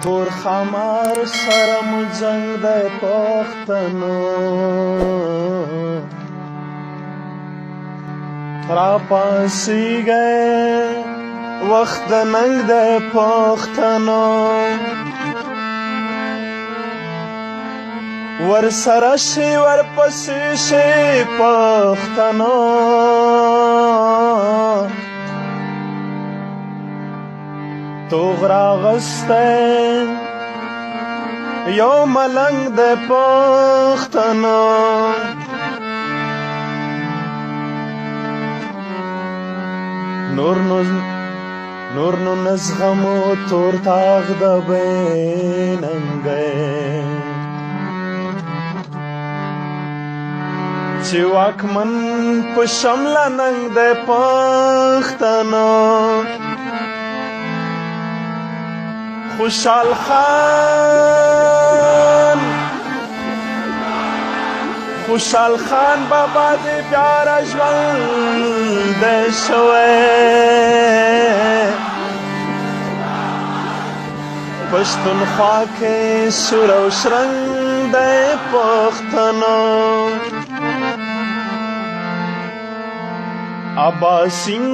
تور خمار سره مو جنګ دی پښتنو را پاسیږئ وخت د ننګ دی پښتنو ورسره شي ورپسې شي پښتنو توغ راغستی یو ملنګ د پښتنو نور نو نزغمو تور تاغ د بیننګی چې واکمن په شمله ننګ د پښتنو خوشحال خان بابا دې بیا را ژوندی شوی پښتونخوا کې سور او شرنګ دی پښتنو اباسین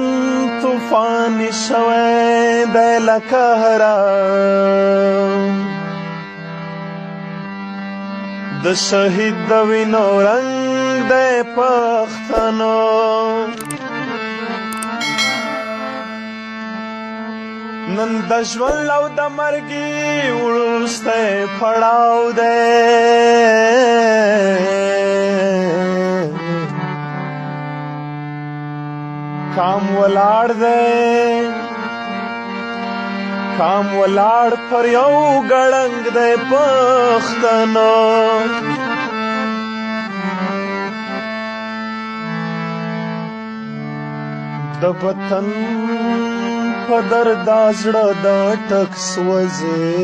طوفان شوی دی لکه هرم د شهید د وینو رنګ دی پښتنو نن د ژوند او د مرګي وروستی پړاو دی کام ولاړ پر یو ګړنګ دی پښتنو د وطن په درد دا زړه دا ټک سوځي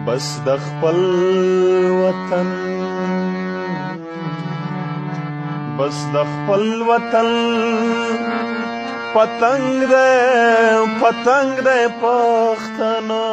بس د خپل وطن پتنګ دی پښتنو